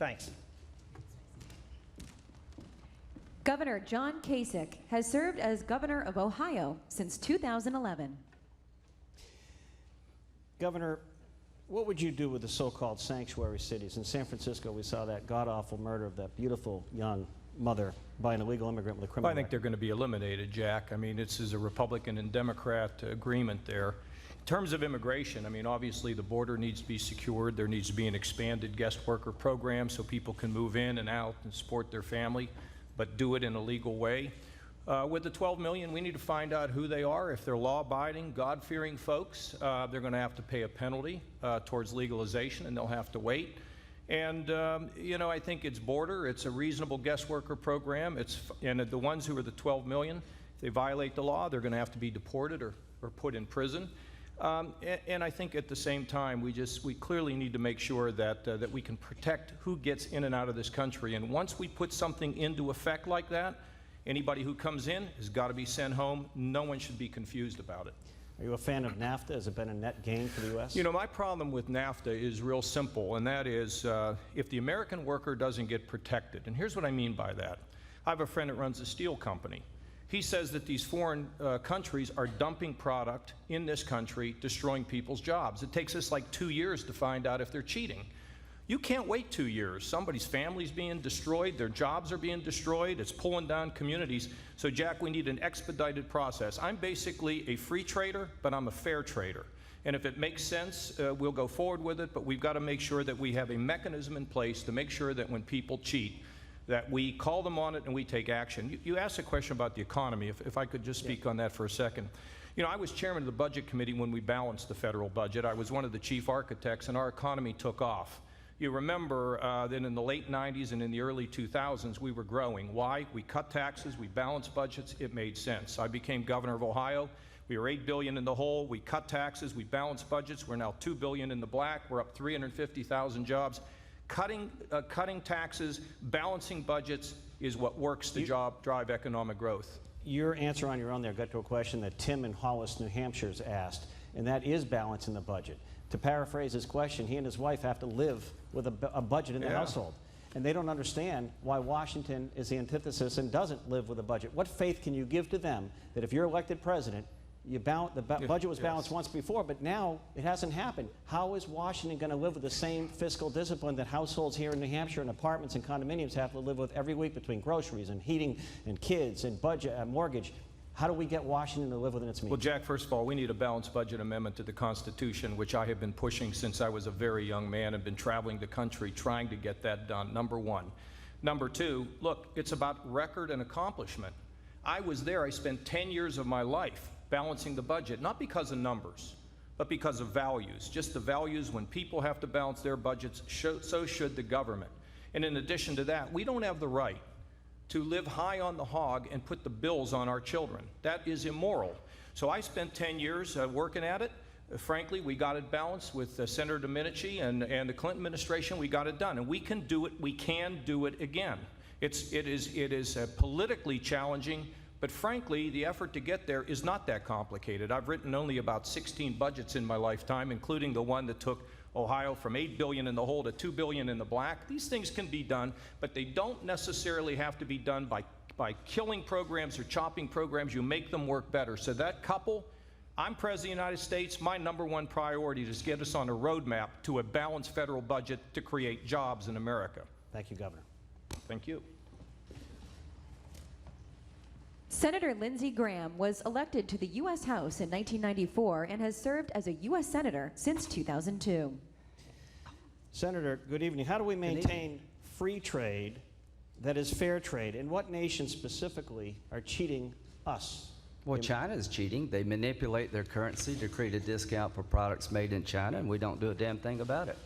Thanks. Governor John Kasich has served as governor of Ohio since 2011. Governor, what would you do with the so-called sanctuary cities? In San Francisco, we saw that god-awful murder of that beautiful young mother by an illegal immigrant with a criminal I think record. they're going to be eliminated, Jack. I mean, this is a Republican and Democrat agreement there. In terms of immigration, I mean, obviously the border needs to be secured. There needs to be an expanded guest worker program so people can move in and out and support their family, but do it in a legal way. With the 12 million, we need to find out who they are. If they're law-abiding, God-fearing folks, they're going to have to pay a penalty towards legalization, and they'll have to wait. And, you know, I think it's border. It's a reasonable guest worker program. And the ones who are the 12 million, if they violate the law, they're going to have to be deported or put in prison. And I think at the same time, we clearly need to make sure that we can protect who gets in and out of this country. And once we put something into effect like that, anybody who comes in has got to be sent home. No one should be confused about it. Are you a fan of NAFTA? Has it been a net gain for the U.S.? You know, my problem with NAFTA is real simple, and that is if the American worker doesn't get protected, and here's what I mean by that. I have a friend that runs a steel company. He says that these foreign countries are dumping product in this country, destroying people's jobs. It takes us like 2 years to find out if they're cheating. You can't wait 2 years. Somebody's family's being destroyed, their jobs are being destroyed, it's pulling down communities. So, Jack, we need an expedited process. I'm basically a free trader, but I'm a fair trader. And if it makes sense, we'll go forward with it, but we've got to make sure that we have a mechanism in place to make sure that when people cheat, that we call them on it and we take action. You asked a question about the economy. If I could just speak on that for a second. You know, I was chairman of the Budget Committee when we balanced the federal budget. I was one of the chief architects, and our economy took off. You remember that in the late 90s and in the early 2000s, we were growing. Why? We cut taxes, we balanced budgets, it made sense. I became governor of Ohio. We were $8 billion in the hole. We cut taxes, we balanced budgets. We're now $2 billion in the black. We're up 350,000 jobs. Cutting taxes, balancing budgets is what works to drive economic growth. Your answer on your own there got to a question that Tim in Hollis, New Hampshire's asked, and that is balancing the budget. To paraphrase his question, he and his wife have to live with a budget in the household. And they don't understand why Washington is the antithesis and doesn't live with a budget. What faith can you give to them that if you're elected president, the budget was balanced once before, but now it hasn't happened? How is Washington going to live with the same fiscal discipline that households here in New Hampshire and apartments and condominiums have to live with every week between groceries and heating and kids and budget and mortgage? How do we get Washington to live within its means? Well, Jack, first of all, we need a balanced budget amendment to the Constitution, which I have been pushing since I was a very young man and been traveling the country trying to get that done, number one. Number two, look, it's about record and accomplishment. I was there. I spent 10 years of my life balancing the budget, not because of numbers, but because of values. Just the values, when people have to balance their budgets, so should the government. And in addition to that, we don't have the right to live high on the hog and put the bills on our children. That is immoral. So I spent 10 years working at it. Frankly, we got it balanced with Senator Domenici and the Clinton administration. We got it done, and we can do it. We can do it again. It is politically challenging, but frankly, the effort to get there is not that complicated. I've written only about 16 budgets in my lifetime, including the one that took Ohio from $8 billion in the hole to $2 billion in the black. These things can be done, but they don't necessarily have to be done by killing programs or chopping programs. You make them work better. So that couple, I'm President of the United States. My #1 priority is to get us on a roadmap to a balanced federal budget to create jobs in America. Thank you, Governor. Thank you. Senator Lindsey Graham was elected to the U.S. House in 1994 and has served as a U.S. Senator since 2002. Senator, good evening. How do we maintain free trade that is fair trade? And what nations specifically are cheating us? Well, China is cheating. They manipulate their currency to create a discount for products made in China, and we don't do a damn thing about it.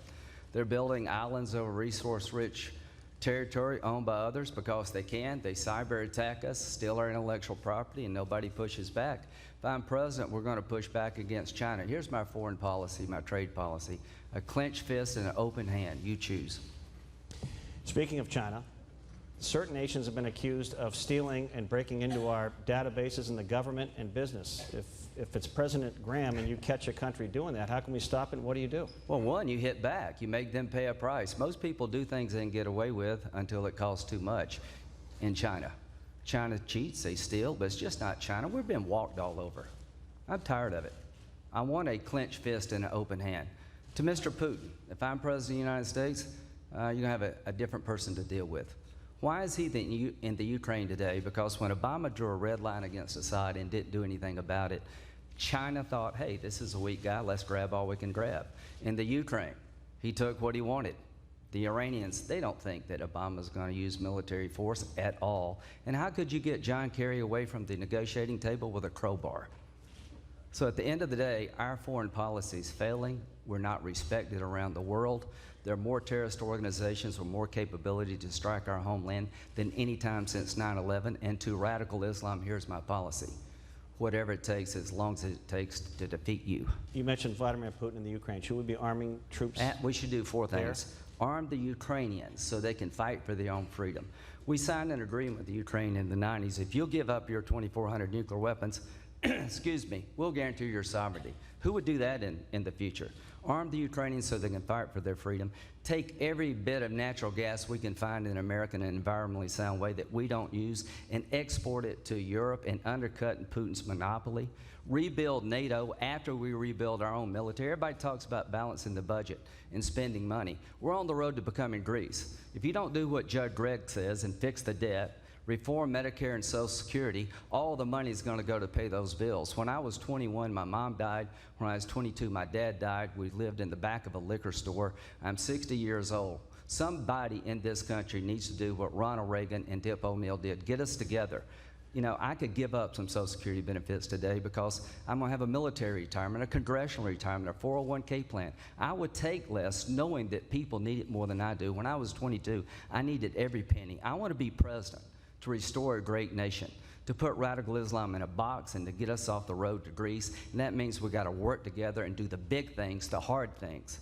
They're building islands of resource-rich territory owned by others because they can. They cyber attack us, steal our intellectual property, and nobody pushes back. If I'm president, we're going to push back against China. Here's my foreign policy, my trade policy. A clenched fist and an open hand. You choose. Speaking of China, Certain nations have been accused of stealing and breaking into our databases in the government and business. If it's President Graham and you catch a country doing that, how can we stop it? What do you do? Well, one, you hit back. You make them pay a price. Most people do things they can get away with until it costs too much. In China, China cheats, they steal, but it's just not China. We've been walked all over. I'm tired of it. I want a clenched fist and an open hand. To Mr. Putin, if I'm President of the United States, you're going to have a different person to deal with. Why is he in the Ukraine today? Because when Obama drew a red line against Assad and didn't do anything about it, China thought, hey, this is a weak guy, let's grab all we can grab. In the Ukraine, he took what he wanted. The Iranians, they don't think that Obama's going to use military force at all. And how could you get John Kerry away from the negotiating table with a crowbar? So at the end of the day, our foreign policy is failing. We're not respected around the world. There are more terrorist organizations with more capability to strike our homeland than any time since 9/11. And to radical Islam, here's my policy. Whatever it takes, as long as it takes to defeat you. You mentioned Vladimir Putin in the Ukraine. Should we be arming troops? We should do four things. Arm the Ukrainians so they can fight for their own freedom. We signed an agreement with the Ukraine in the 90s. If you'll give up your 2,400 nuclear weapons, excuse me, we'll guarantee your sovereignty. Who would do that in the future? Arm the Ukrainians so they can fight for their freedom. Take every bit of natural gas we can find in America in an environmentally sound way that we don't use and export it to Europe and undercut Putin's monopoly. Rebuild NATO after we rebuild our own military. Everybody talks about balancing the budget and spending money. We're on the road to becoming Greece. If you don't do what Judge Gregg says and fix the debt, reform Medicare and Social Security, all the money is going to go to pay those bills. When I was 21, my mom died. When I was 22, my dad died. We lived in the back of a liquor store. I'm 60 years old. Somebody in this country needs to do what Ronald Reagan and Tip O'Neill did. Get us together. You know, I could give up some Social Security benefits today because I'm going to have a military retirement, a congressional retirement, a 401k plan. I would take less knowing that people need it more than I do. When I was 22, I needed every penny. I want to be president to restore a great nation, to put radical Islam in a box and to get us off the road to Greece. And that means we got to work together and do the big things, the hard things.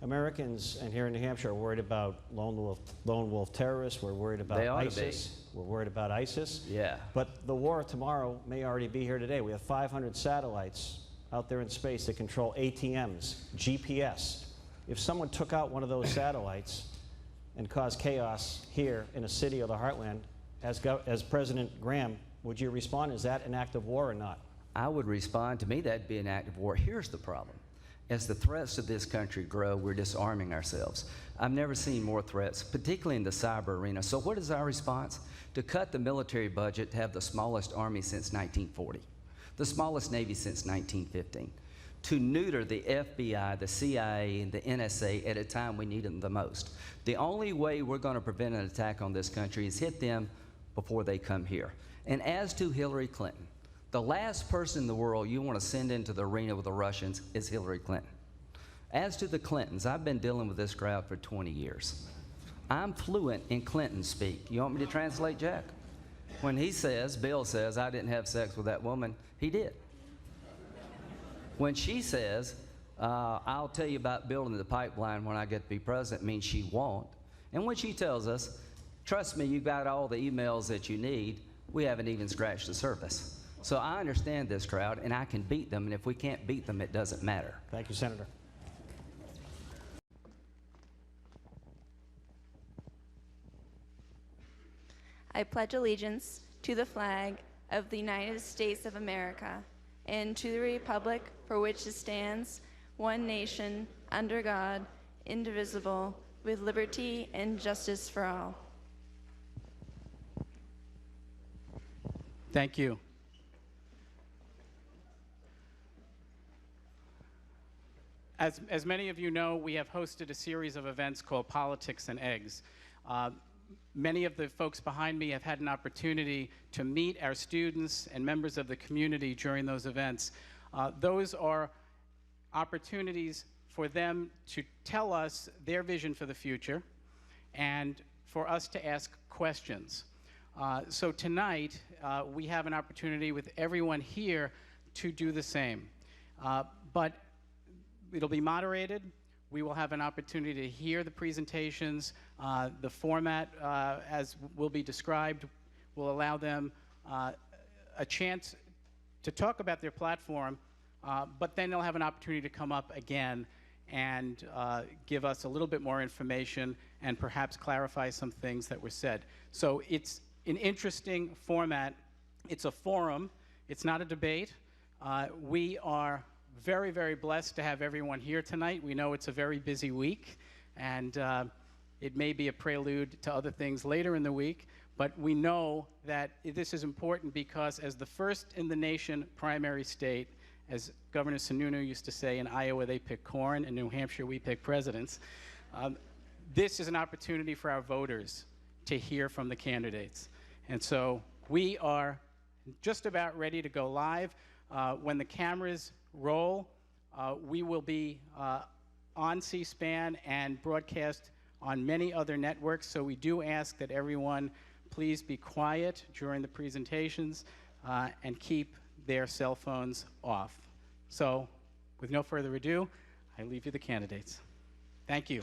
Americans, and here in New Hampshire, are worried about lone wolf terrorists. We're worried about ISIS. We're worried about ISIS. Yeah. But the war tomorrow may already be here today. We have 500 satellites out there in space that control ATMs, GPS. If someone took out one of those satellites and caused chaos here in a city of the heartland, as President Graham, would you respond? Is that an act of war or not? I would respond. To me, that'd be an act of war. Here's the problem. As the threats to this country grow, we're disarming ourselves. I've never seen more threats, particularly in the cyber arena. So what is our response? To cut the military budget, to have the smallest army since 1940, the smallest Navy since 1915, to neuter the FBI, the CIA, and the NSA at a time we need them the most. The only way we're going to prevent an attack on this country is hit them before they come here. And as to Hillary Clinton, the last person in the world you want to send into the arena with the Russians is Hillary Clinton. As to the Clintons, I've been dealing with this crowd for 20 years. I'm fluent in Clinton speak. You want me to translate, Jack? When he says, Bill says, I didn't have sex with that woman, he did. When she says, I'll tell you about building the pipeline when I get to be president, means she won't. And when she tells us, trust me, you got all the emails that you need, we haven't even scratched the surface. So I understand this crowd, and I can beat them, and if we can't beat them, it doesn't matter. Thank you, Senator. I pledge allegiance to the flag of the United States of America and to the republic for which it stands, one nation, under God, indivisible, with liberty and justice for all. Thank you. As many of you know, we have hosted a series of events called Politics and Eggs. Many of the folks behind me have had an opportunity to meet our students and members of the community during those events. Those are opportunities for them to tell us their vision for the future and for us to ask questions. So tonight, we have an opportunity with everyone here to do the same. But it'll be moderated. We will have an opportunity to hear the presentations. The format, as will be described, will allow them a chance to talk about their platform, but then they'll have an opportunity to come up again and give us a little bit more information and perhaps clarify some things that were said. So it's an interesting format. It's a forum. It's not a debate. We are very, very blessed to have everyone here tonight. We know it's a very busy week, and it may be a prelude to other things later in the week, but we know that this is important because as the first in the nation primary state, as Governor Sununu used to say, in Iowa they pick corn, in New Hampshire we pick presidents. This is an opportunity for our voters to hear from the candidates. And so we are just about ready to go live. When the cameras roll, we will be on C-SPAN and broadcast on many other networks, so we do ask that everyone please be quiet during the presentations and keep their cell phones off. So, with no further ado, I leave you the candidates. Thank you.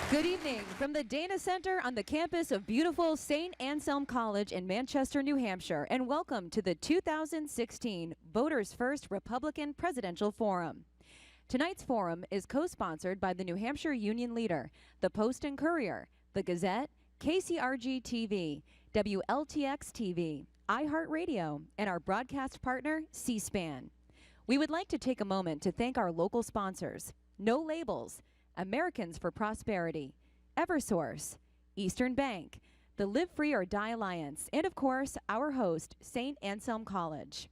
Good evening from the Dana Center on the campus of beautiful St. Anselm College in Manchester, New Hampshire, and welcome to the 2016 Voters First Republican Presidential Forum. Tonight's forum is co-sponsored by the New Hampshire Union Leader, the Post and Courier, the Gazette, KCRG-TV, WLTX-TV, iHeartRadio, and our broadcast partner, C-SPAN. We would like to take a moment to thank our local sponsors, No Labels, Americans for Prosperity, Eversource, Eastern Bank, the Live Free or Die Alliance, and of course, our host, St. Anselm College.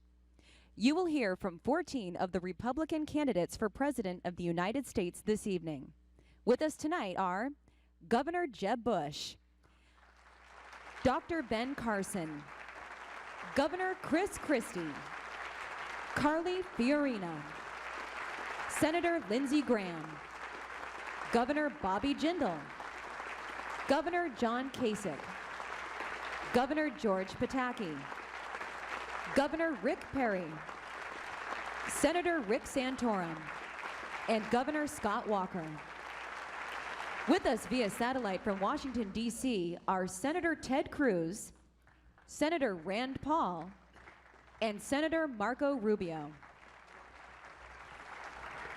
You will hear from 14 of the Republican candidates for President of the United States this evening. With us tonight are Governor Jeb Bush, Dr. Ben Carson, Governor Chris Christie, Carly Fiorina, Senator Lindsey Graham, Governor Bobby Jindal, Governor John Kasich, Governor George Pataki, Governor Rick Perry, Senator Rick Santorum, and Governor Scott Walker. With us via satellite from Washington, D.C. are Senator Ted Cruz, Senator Rand Paul, and Senator Marco Rubio.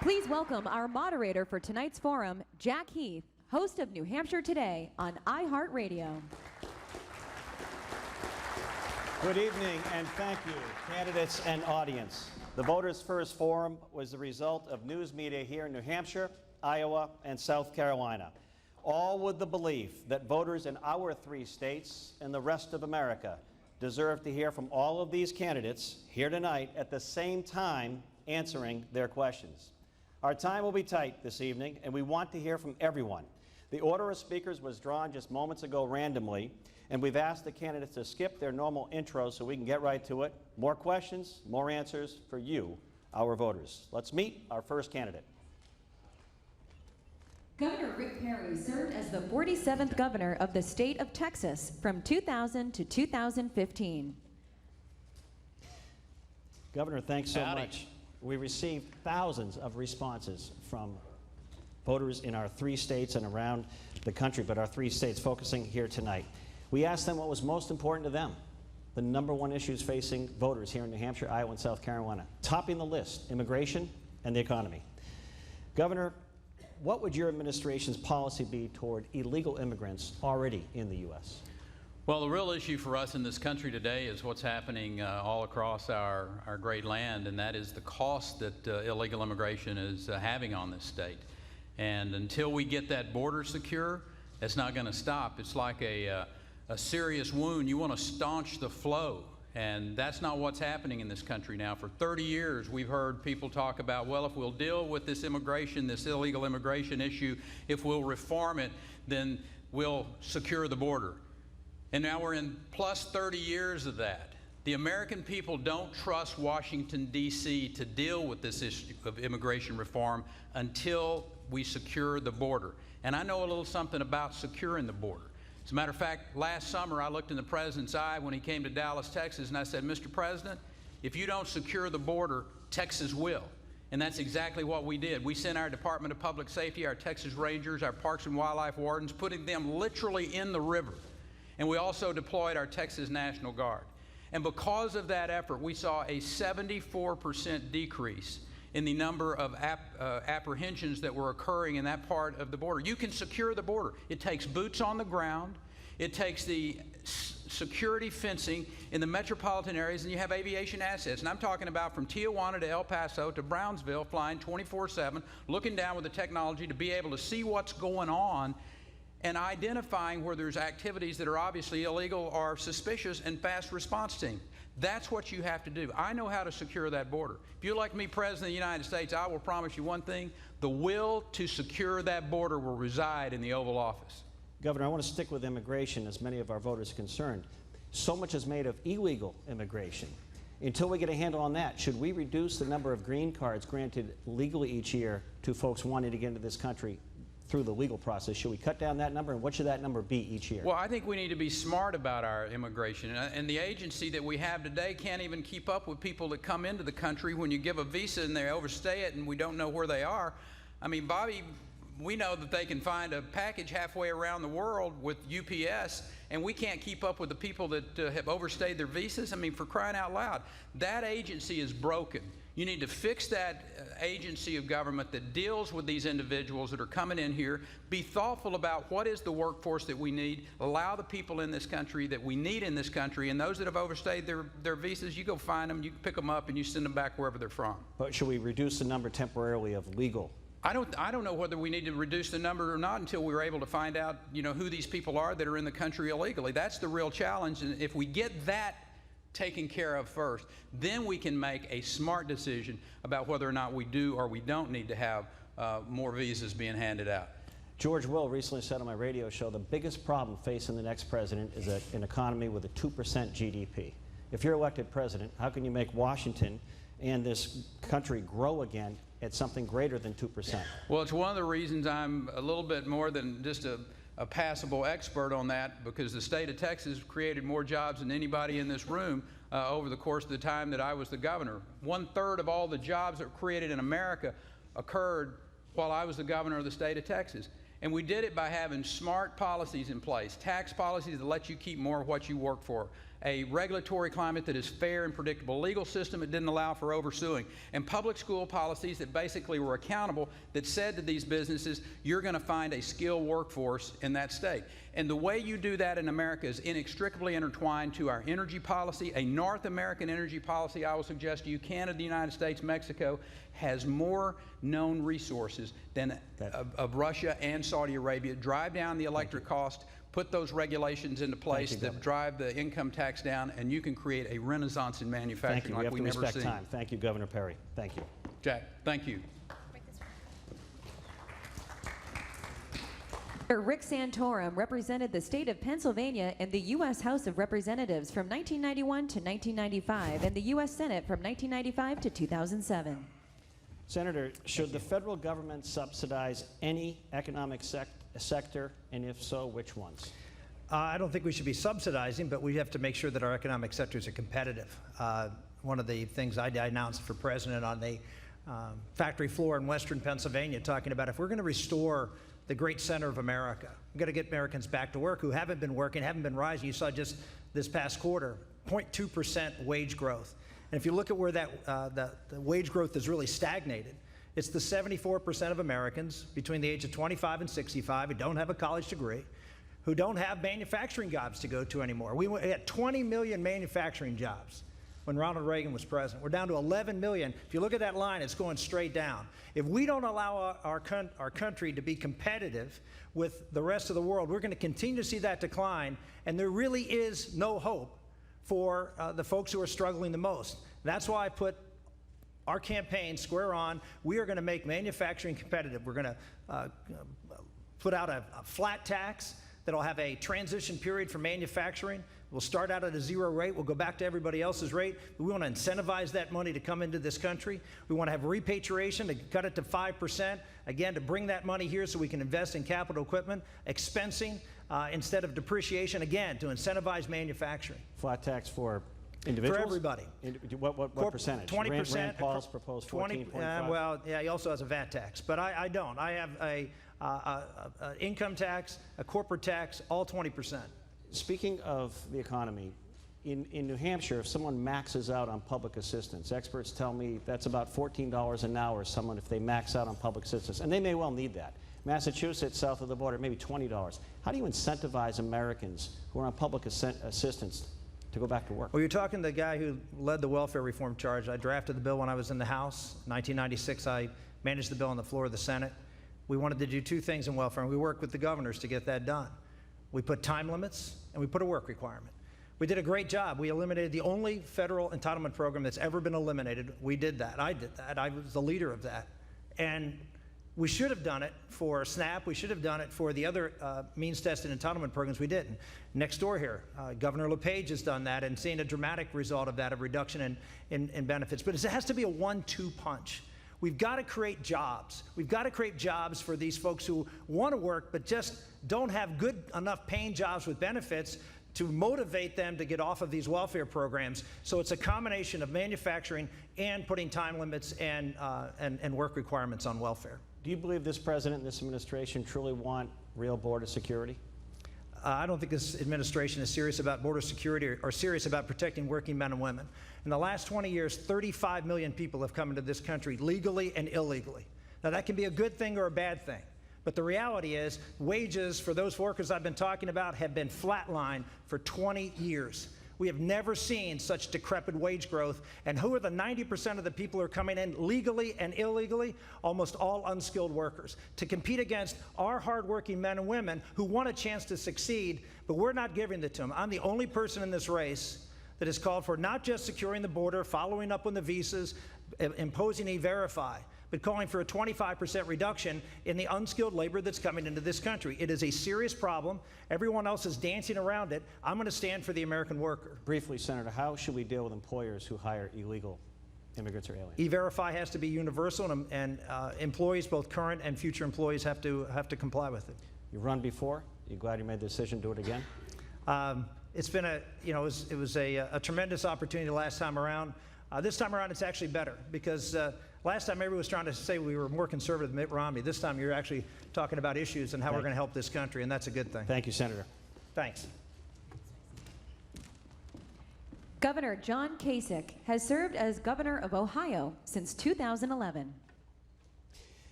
Please welcome our moderator for tonight's forum, Jack Heath, host of New Hampshire Today on iHeartRadio. Good evening and thank you, candidates and audience. The Voters First Forum was the result of news media here in New Hampshire, Iowa, and South Carolina, all with the belief that voters in our 3 states and the rest of America deserve to hear from all of these candidates here tonight at the same time answering their questions. Our time will be tight this evening, and we want to hear from everyone. The order of speakers was drawn just moments ago randomly, and we've asked the candidates to skip their normal intros so we can get right to it. More questions, more answers for you, our voters. Let's meet our first candidate. Governor Rick Perry served as the 47th governor of the state of Texas from 2000 to 2015. Governor, thanks so Howdy. much. We received thousands of responses from voters in our 3 states and around the country, but our 3 states focusing here tonight. We asked them what was most important to them, the #1 issues facing voters here in New Hampshire, Iowa, and South Carolina. Topping the list, immigration and the economy. Governor, what would your administration's policy be toward illegal immigrants already in the U.S.? Well, the real issue for us in this country today is what's happening all across our great land, and that is the cost that illegal immigration is having on this state. And until we get that border secure, it's not going to stop. It's like a serious wound. You want to staunch the flow, and that's not what's happening in this country now. For 30 years, we've heard people talk about, well, if we'll deal with this immigration, this illegal immigration issue, if we'll reform it, then we'll secure the border. And now we're in plus 30 years of that. The American people don't trust Washington, D.C. to deal with this issue of immigration reform until we secure the border. And I know a little something about securing the border. As a matter of fact, last summer I looked in the President's eye when he came to Dallas, Texas, and I said, Mr. President, if you don't secure the border, Texas will. And that's exactly what we did. We sent our Department of Public Safety, our Texas Rangers, our Parks and Wildlife Wardens, putting them literally in the river. And we also deployed our Texas National Guard. And because of that effort, we saw a 74% decrease in the number of apprehensions that were occurring in that part of the border. You can secure the border. It takes boots on the ground. It takes the security fencing in the metropolitan areas, and you have aviation assets. And I'm talking about from Tijuana to El Paso to Brownsville, flying 24/7, looking down with the technology to be able to see what's going on and identifying where there's activities that are obviously illegal or suspicious, and fast response team. That's what you have to do. I know how to secure that border. If you elect me President of the United States, I will promise you one thing: the will to secure that border will reside in the Oval Office. Governor, I want to stick with immigration, as many of our voters are concerned. So much is made of illegal immigration. Until we get a handle on that, should we reduce the number of green cards granted legally each year to folks wanting to get into this country through the legal process? Should we cut down that number, and what should that number be each year? Well, I think we need to be smart about our immigration, and the agency that we have today can't even keep up with people that come into the country. When you give a visa and they overstay it and we don't know where they are, I mean, Bobby, we know that they can find a package halfway around the world with UPS, and we can't keep up with the people that have overstayed their visas. I mean, for crying out loud, that agency is broken. You need to fix that agency of government that deals with these individuals that are coming in here. Be thoughtful about what is the workforce that we need. Allow the people in this country that we need in this country, and those that have overstayed their visas, you go find them, you pick them up, and you send them back wherever they're from. But should we reduce the number temporarily of legal? I don't know whether we need to reduce the number or not until we're able to find out, who these people are that are in the country illegally. That's the real challenge, and if we get that taken care of first, then we can make a smart decision about whether or not we do or we don't need to have more visas being handed out. George Will recently said on my radio show, the biggest problem facing the next president is an economy with a 2% GDP. If you're elected president, how can you make Washington and this country grow again at something greater than 2%? Well, it's one of the reasons I'm a little bit more than just a passable expert on that, because the state of Texas created more jobs than anybody in this room over the course of the time that I was the governor. 1/3 of all the jobs that were created in America occurred while I was the governor of the state of Texas. And we did it by having smart policies in place, tax policies that let you keep more of what you work for, a regulatory climate that is fair and predictable, legal system that didn't allow for oversuing, and public school policies that basically were accountable, that said to these businesses, you're going to find a skilled workforce in that state. And the way you do that in America is inextricably intertwined to our energy policy, a North American energy policy. I will suggest to you, Canada, the United States, Mexico has more known resources than of Russia and Saudi Arabia. Drive down the electric cost, put those regulations into place that drive the income tax down, and you can create a renaissance in manufacturing like we've never seen. We have to respect time. Thank you, Governor Perry. Thank you. Jack, thank you. Rick Santorum represented the state of Pennsylvania in the U.S. House of Representatives from 1991 to 1995 and the U.S. Senate from 1995 to 2007. Senator, should the federal government subsidize any economic sector, and if so, which ones? I don't think we should be subsidizing, but we have to make sure that our economic sectors are competitive. One of the things I announced for president on the factory floor in Western Pennsylvania, talking about if we're going to restore the great center of America, we've got to get Americans back to work who haven't been working, haven't been rising. You saw just this past quarter, 0.2% wage growth. And if you look at where that the wage growth is really stagnated, it's the 74% of Americans between the age of 25 and 65 who don't have a college degree, who don't have manufacturing jobs to go to anymore. We had 20 million manufacturing jobs when Ronald Reagan was president. We're down to 11 million. If you look at that line, it's going straight down. If we don't allow our country to be competitive with the rest of the world, we're going to continue to see that decline, and there really is no hope for the folks who are struggling the most. That's why I put our campaign square on. We are going to make manufacturing competitive. We're going to put out a flat tax that'll have a transition period for manufacturing, We'll start out at a 0 rate. We'll go back to everybody else's rate. We want to incentivize that money to come into this country. We want to have repatriation to cut it to 5%, again, to bring that money here so we can invest in capital equipment, expensing instead of depreciation, again, to incentivize manufacturing. Flat tax for individuals? For everybody. What percentage? 20%. Rand Paul's proposed 14.5. Well, yeah, he also has a VAT tax, but I don't. I have a income tax, a corporate tax, all 20%. Speaking of the economy, in New Hampshire, if someone maxes out on public assistance, experts tell me that's about $14 an hour someone if they max out on public assistance, and they may well need that. Massachusetts, south of the border, maybe $20. How do you incentivize Americans who are on public assistance to go back to work? Well, you're talking to the guy who led the welfare reform charge. I drafted the bill when I was in the House. 1996, I managed the bill on the floor of the Senate. We wanted to do two things in welfare, and we worked with the governors to get that done. We put time limits, and we put a work requirement. We did a great job. We eliminated the only federal entitlement program that's ever been eliminated. We did that. I did that. I was the leader of that. And we should have done it for SNAP. We should have done it for the other means-tested entitlement programs. We didn't. Next door here, Governor LePage has done that and seen a dramatic result of that, of reduction in benefits. But it has to be a 1-2 punch. We've got to create jobs. We've got to create jobs for these folks who want to work but just don't have good enough paying jobs with benefits to motivate them to get off of these welfare programs. So it's a combination of manufacturing and putting time limits and work requirements on welfare. Do you believe this president and this administration truly want real border security? I don't think this administration is serious about border security or serious about protecting working men and women. In the last 20 years, 35 million people have come into this country legally and illegally. Now, that can be a good thing or a bad thing. But the reality is wages for those workers I've been talking about have been flatlined for 20 years. We have never seen such decrepit wage growth. And who are the 90% of the people who are coming in legally and illegally? Almost all unskilled workers. To compete against our hardworking men and women who want a chance to succeed, but we're not giving it to them. I'm the only person in this race that has called for not just securing the border, following up on the visas, imposing E-Verify, but calling for a 25% reduction in the unskilled labor that's coming into this country. It is a serious problem. Everyone else is dancing around it. I'm going to stand for the American worker. Briefly, Senator, how should we deal with employers who hire illegal immigrants or aliens? E-Verify has to be universal, and employees, both current and future employees, have to comply with it. You've run before. You glad you made the decision to do it again? It's been it was a tremendous opportunity last time around. This time around, it's actually better because last time everyone was trying to say we were more conservative than Mitt Romney. This time you're actually talking about issues and how we're going to help this country, and that's a good thing. Thank you, Senator. Thanks. Governor John Kasich has served as governor of Ohio since 2011.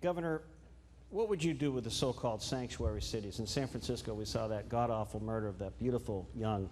Governor, what would you do with the so-called sanctuary cities? In San Francisco, we saw that god-awful murder of that beautiful young